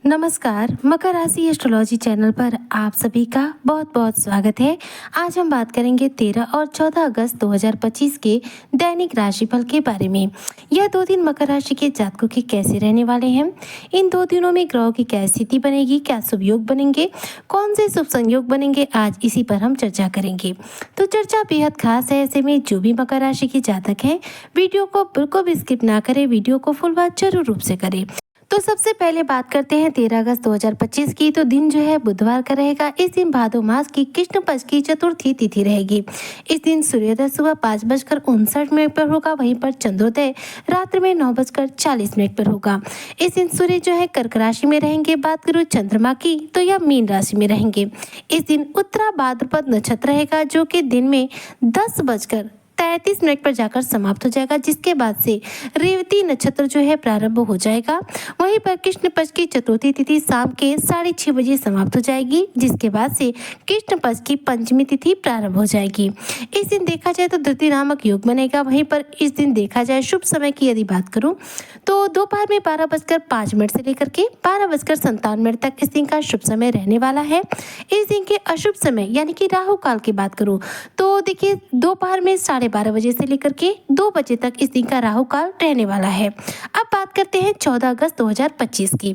नमस्कार, मकर राशि astrology channel पर आप सभी का बहुत-बहुत स्वागत है। आज हम बात करेंगे 13 और 14 अगस्त 2025 के दैनिक राशिफल के बारे में। यह 2 दिन मकर राशि के जातकों के कैसे रहने वाले हैं? इन 2 दिनों में ग्रहों की क्या स्थिति बनेगी? क्या शुभ योग बनेंगे? कौन से शुभ संयोग बनेंगे? आज इसी पर हम चर्चा करेंगे। तो चर्चा बेहद खास है, ऐसे में जो भी मकर राशि के जातक हैं, वीडियो को बिल्कुल भी स्किप ना करें, वीडियो को फुल वॉच जरूर रूप से करें। तो सबसे पहले बात करते हैं 13 अगस्त 2025 की। तो दिन जो है बुधवार का रहेगा। इस दिन भादो मास की कृष्ण पक्ष की चतुर्थी तिथि रहेगी। इस दिन सूर्योदय सुबह 5:59 पर होगा, वहीं पर चंद्रोदय रात्रि में 9:40 पर होगा। इस दिन सूर्य जो है कर्क राशि में रहेंगे। बात करूँ चंद्रमा की तो यह मीन राशि में रहेंगे। इस दिन उत्तरा भाद्रपद नक्षत्र रहेगा, जो कि दिन में 10:33 पर जाकर समाप्त हो जाएगा, जिसके बाद से रेवती नक्षत्र जो है प्रारंभ हो जाएगा। वहीं पर कृष्ण पक्ष की चतुर्थी तिथि शाम के 6:30 बजे समाप्त हो जाएगी, जिसके बाद से कृष्ण पक्ष की पंचमी तिथि प्रारंभ हो जाएगी। इस दिन देखा जाए तो धृति नामक योग बनेगा। वहीं पर इस दिन देखा जाए शुभ समय की यदि बात करूं तो दोपहर में 12:05 से लेकर के 12:57 तक इस दिन का शुभ समय रहने वाला है। इस दिन के अशुभ समय यानी कि राहु काल की बात करूं तो देखिए दोपहर में 12:30 बजे से लेकर के 2 बजे तक इस दिन का राहु काल रहने वाला है। अब बात करते हैं 14 अगस्त 2025 की।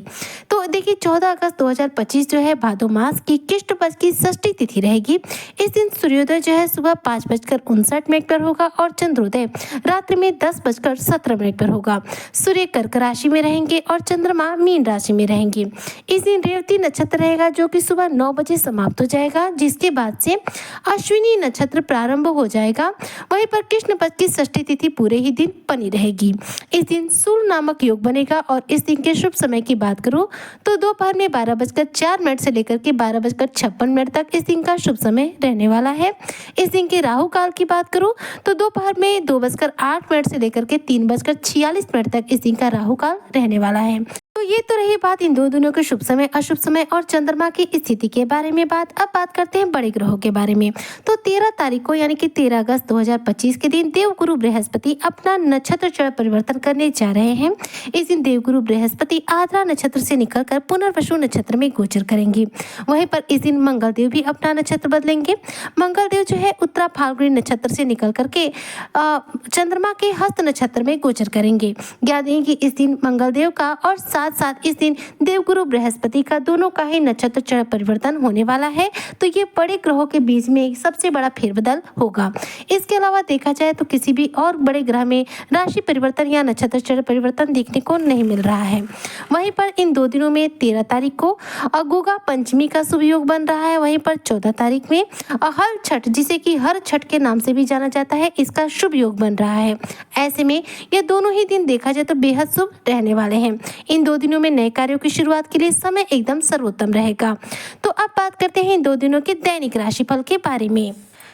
तो देखिए 14 अगस्त 2025 जो है भादो मास की कृष्ण पक्ष की षष्ठी तिथि रहेगी। इस दिन सूर्योदय जो है सुबह 5:59 पर होगा और चंद्रोदय रात्रि में 10:17 पर होगा। सूर्य कर्क राशि में रहेंगे और चंद्रमा मीन राशि में रहेंगे। इस दिन रेवती नक्षत्र रहेगा, जो कि सुबह 9 बजे समाप्त हो जाएगा, जिसके बाद से अश्विनी नक्षत्र प्रारंभ हो जाएगा। वहीं पर कृष्ण पक्ष की षष्ठी तिथि पूरे ही दिन बनी रहेगी। इस दिन सूल नामक योग बनेगा और इस दिन के शुभ समय की बात करूं तो दोपहर में 12:04 से लेकर के 12:56 तक इस दिन का शुभ समय रहने वाला है। इस दिन के राहु काल की बात करूं तो दोपहर में 2:08 से लेकर के 3:46 तक इस दिन का राहु काल रहने वाला है। तो ये तो रही बात इन 2 दिनों के शुभ समय, अशुभ समय और चंद्रमा की स्थिति के बारे में अब बात करते हैं बड़े ग्रहों के बारे में। तो 13 तारीख को यानी कि 13 अगस्त 2025 के दिन देवगुरु बृहस्पति अपना नक्षत्र चरण परिवर्तन करने जा रहे हैं। इस दिन देवगुरु बृहस्पति आद्रा नक्षत्र से निकलकर पुनर्वसु नक्षत्र में गोचर करेंगे। वहीं पर इस दिन मंगलदेव भी अपना नक्षत्र बदलेंगे। मंगलदेव जो है उत्तरा फाल्गुनी नक्षत्र से निकल करके चंद्रमा के हस्त नक्षत्र में गोचर करेंगे। याद है कि इस दिन मंगलदेव का और साथ इस दिन देवगुरु बृहस्पति का दोनों का ही नक्षत्र चरण परिवर्तन होने वाला है। तो ये बड़े ग्रहों के बीच में एक सबसे बड़ा फेरबदल होगा। इसके अलावा देखा जाए तो किसी भी और बड़े ग्रह में राशि परिवर्तन या नक्षत्र चरण परिवर्तन देखने को नहीं मिल रहा है। वहीं पर इन 2 दिनों में 13 तारीख को अगुगा पंचमी का शुभ योग बन रहा है। वहीं पर 14 तारीख में हर छठ, जिसे कि हर छठ के नाम से भी जाना जाता है, इसका शुभ योग बन रहा है। ऐसे में ये दोनों ही दिन देखा जाए तो बेहद शुभ रहने वाले हैं। इन 2 दिनों में नए कार्यों की शुरुआत के लिए समय एकदम सर्वोत्तम रहेगा। तो अब बात करते हैं इन 2 दिनों के दैनिक राशिफल के बारे में।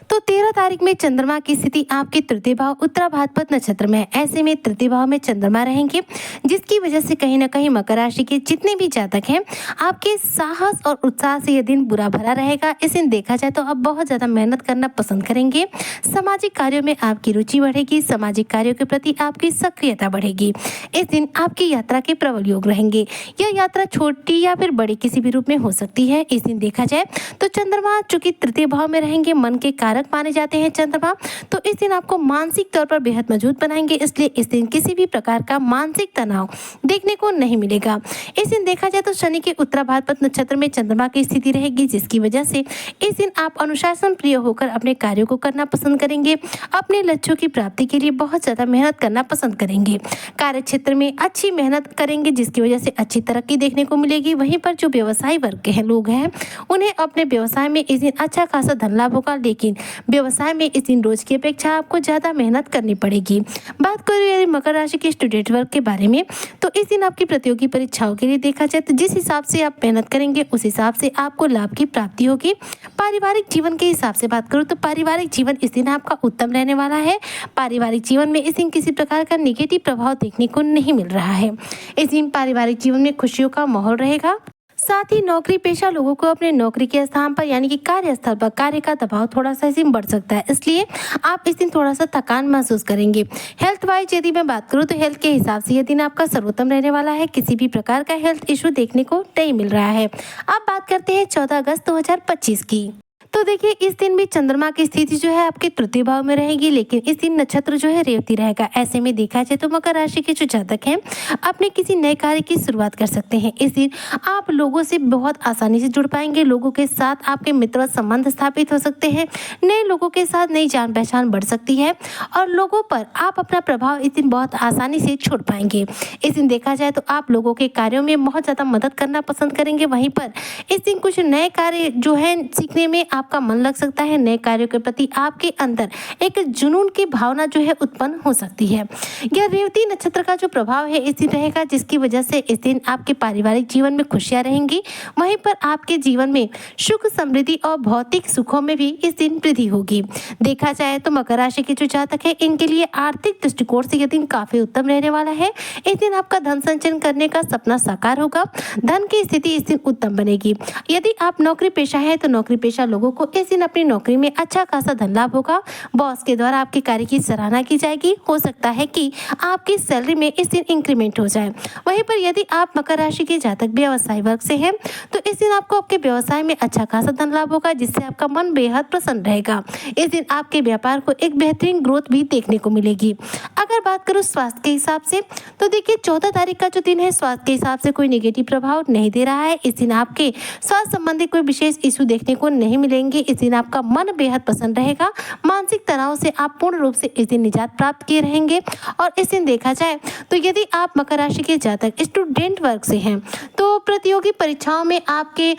तो 13 तारीख में चंद्रमा की स्थिति आपके तृतीय भाव उत्तरा भाद्रपद नक्षत्र में है। ऐसे में तृतीय भाव में चंद्रमा रहेंगे, जिसकी वजह से कहीं ना कहीं मकर राशि के जितने भी जातक हैं, आपके साहस और उत्साह से यह दिन बुरा भरा रहेगा। इस दिन देखा जाए तो आप बहुत ज़्यादा मेहनत करना पसंद करेंगे। सामाजिक कार्यों में आपकी रुचि बढ़ेगी। सामाजिक कार्यों के प्रति आपकी सक्रियता बढ़ेगी। इस दिन आपकी यात्रा के प्रबल योग रहेंगे। यह यात्रा छोटी या फिर बड़ी किसी भी रूप में हो सकती है। इस दिन देखा जाए तो चंद्रमा चूंकि तृतीय भाव में रहेंगे, मन के कारक माने जाते हैं चंद्रमा, तो इस दिन आपको मानसिक तौर पर बेहद मजबूत बनाएंगे। इसलिए इस दिन किसी भी प्रकार का मानसिक तनाव देखने को नहीं मिलेगा। इस दिन देखा जाए तो शनि के उत्तरा भाद्रपद नक्षत्र में चंद्रमा की स्थिति रहेगी, जिसकी वजह से इस दिन आप अनुशासन प्रिय होकर अपने कार्यों को करना पसंद करेंगे। अपने लक्ष्यों की प्राप्ति के लिए बहुत ज्यादा मेहनत करना पसंद करेंगे। कार्य क्षेत्र में अच्छी मेहनत करेंगे, जिसकी वजह से अच्छी तरक्की देखने को मिलेगी। वहीं पर जो व्यवसाय वर्ग के लोग हैं, उन्हें अपने व्यवसाय में इस दिन अच्छा खासा धन लाभ होगा, लेकिन व्यवसाय में इस दिन रोज की अपेक्षा आपको ज्यादा मेहनत करनी पड़ेगी। बात करें यदि मकर राशि के स्टूडेंट वर्ग के बारे में, तो इस दिन आपकी प्रतियोगी परीक्षाओं के लिए देखा जाए तो जिस हिसाब से आप मेहनत करेंगे, उस हिसाब से आपको लाभ की प्राप्ति होगी। पारिवारिक जीवन के हिसाब से बात करूं तो पारिवारिक जीवन इस दिन आपका उत्तम रहने वाला है। पारिवारिक जीवन में इस दिन किसी प्रकार का नेगेटिव प्रभाव देखने को नहीं मिल रहा है। इस दिन पारिवारिक जीवन में खुशियों का माहौल रहेगा। साथ ही नौकरी पेशा लोगों को अपने नौकरी के स्थान पर यानी कि कार्यस्थल पर कार्य का दबाव थोड़ा सा इस दिन बढ़ सकता है, इसलिए आप इस दिन थोड़ा सा थकान महसूस करेंगे। हेल्थ वाइज यदि मैं बात करूं तो हेल्थ के हिसाब से यह दिन आपका सर्वोत्तम रहने वाला है, किसी भी प्रकार का हेल्थ इशू देखने को नहीं मिल रहा है। अब बात करते हैं 14 अगस्त 2025 की। तो देखिए इस दिन भी चंद्रमा की स्थिति जो है आपके तृतीय भाव में रहेगी, लेकिन इस दिन नक्षत्र जो है रेवती रहेगा। ऐसे में देखा जाए तो मकर राशि के जो जातक हैं अपने किसी नए कार्य की शुरुआत कर सकते हैं। इस दिन आप लोगों से बहुत आसानी से जुड़ पाएंगे, लोगों के साथ आपके मित्र संबंध स्थापित हो सकते हैं, नए लोगों के साथ नई जान पहचान बढ़ सकती है और लोगों पर आप अपना प्रभाव इस दिन बहुत आसानी से छोड़ पाएंगे। इस दिन देखा जाए तो आप लोगों के कार्यों में बहुत ज़्यादा मदद करना पसंद करेंगे। वहीं पर इस दिन कुछ नए कार्य जो है सीखने में आपका मन लग सकता है, नए कार्यों के प्रति आपके अंदर एक जुनून की भावना जो है उत्पन्न हो सकती है। यह रेवती नक्षत्र का जो प्रभाव है इस दिन रहेगा, जिसकी वजह से इस दिन आपके पारिवारिक जीवन में खुशियां रहेंगी। वहीं पर आपके जीवन में सुख समृद्धि और भौतिक सुखों में भी इस दिन वृद्धि होगी। देखा जाए तो मकर राशि के जो जातक है इनके लिए आर्थिक दृष्टिकोण से यह दिन काफी उत्तम रहने वाला है। इस दिन आपका धन संचयन करने का सपना साकार होगा, धन की स्थिति इस दिन उत्तम बनेगी। यदि आप नौकरी पेशा है तो नौकरी पेशा लोगों को इस दिन अपनी नौकरी में अच्छा खासा धन लाभ होगा, बॉस के द्वारा आपके कार्य की सराहना की जाएगी। हो सकता है कि आपकी सैलरी में इस दिन इंक्रीमेंट हो जाए। वहीं पर यदि आप मकर राशि के जातक व्यवसाय वर्ग से हैं तो इस दिन आपको आपके व्यवसाय में अच्छा खासा धन लाभ होगा, जिससे आपका मन बेहद प्रसन्न रहेगा। इस दिन आपके व्यापार को एक बेहतरीन ग्रोथ भी देखने को मिलेगी। अगर बात करूँ स्वास्थ्य के हिसाब से तो देखिए 14 तारीख का जो दिन है स्वास्थ्य के हिसाब से कोई नेगेटिव प्रभाव नहीं दे रहा है। इस दिन आपके स्वास्थ्य संबंधी कोई विशेष इशू देखने को नहीं मिलेंगे। इस दिन आपका मन बेहद पसंद रहेगा, मानसिक तनाव से आप पूर्ण रूप से इस दिन निजात प्राप्त किए रहेंगे। और इस दिन देखा जाए तो यदि आप मकर राशि के जातक स्टूडेंट वर्ग से हैं तो प्रतियोगी परीक्षाओं में आपके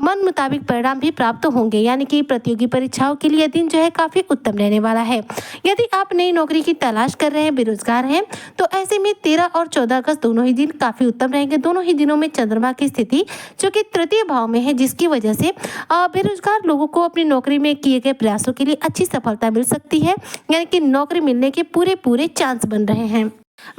मन मुताबिक परिणाम भी प्राप्त होंगे, यानी कि प्रतियोगी परीक्षाओं के लिए दिन जो है काफी उत्तम रहने वाला है। यदि आप नई नौकरी की तलाश कर रहे हैं, बेरोजगार हैं, तो ऐसे में 13 और 14 अगस्त दोनों ही दिन काफी उत्तम रहेंगे। दोनों ही दिनों में चंद्रमा की स्थिति जो कि तृतीय भाव में है, जिसकी वजह से बेरोजगार लोगों को अपनी नौकरी में किए गए प्रयासों के लिए अच्छी सफलता मिल सकती है, यानी कि नौकरी मिलने के पूरे चांस बन रहे हैं।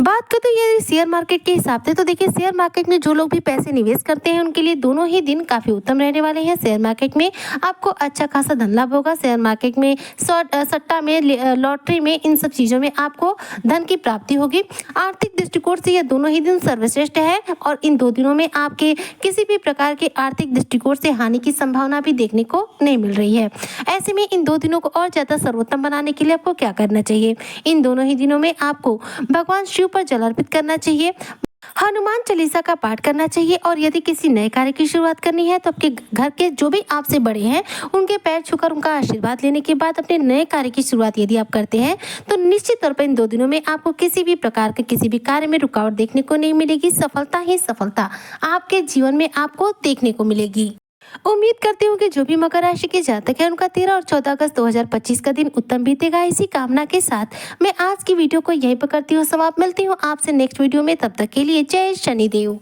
बात करते हैं यदि शेयर मार्केट के हिसाब से तो देखिए शेयर मार्केट में जो लोग भी पैसे निवेश करते हैं उनके लिए दोनों ही दिन काफी उत्तम रहने वाले हैं। शेयर मार्केट में आपको अच्छा खासा धन लाभ होगा। शेयर मार्केट में सट्टा में, लॉटरी में, इन सब चीजों में आपको धन की प्राप्ति होगी। आर्थिक दृष्टिकोण से यह दोनों ही दिन सर्वश्रेष्ठ है और इन 2 दिनों में आपके किसी भी प्रकार के आर्थिक दृष्टिकोण से हानि की संभावना भी देखने को नहीं मिल रही है। ऐसे में इन 2 दिनों को और ज्यादा सर्वोत्तम बनाने के लिए आपको क्या करना चाहिए? इन दोनों ही दिनों में आपको भगवान शिव पर जल अर्पित करना चाहिए, हनुमान चालीसा का पाठ करना चाहिए और यदि किसी नए कार्य की शुरुआत करनी है तो आपके घर के जो भी आपसे बड़े हैं उनके पैर छूकर उनका आशीर्वाद लेने के बाद अपने नए कार्य की शुरुआत यदि आप करते हैं तो निश्चित तौर पर इन 2 दिनों में आपको किसी भी प्रकार के किसी भी कार्य में रुकावट देखने को नहीं मिलेगी। सफलता ही सफलता आपके जीवन में आपको देखने को मिलेगी। उम्मीद करती हूँ कि जो भी मकर राशि के जातक हैं उनका 13 और 14 अगस्त 2025 का दिन उत्तम बीतेगा। इसी कामना के साथ मैं आज की वीडियो को यहीं पर करती हूँ समाप्त। मिलती हूँ आपसे नेक्स्ट वीडियो में, तब तक के लिए जय शनिदेव।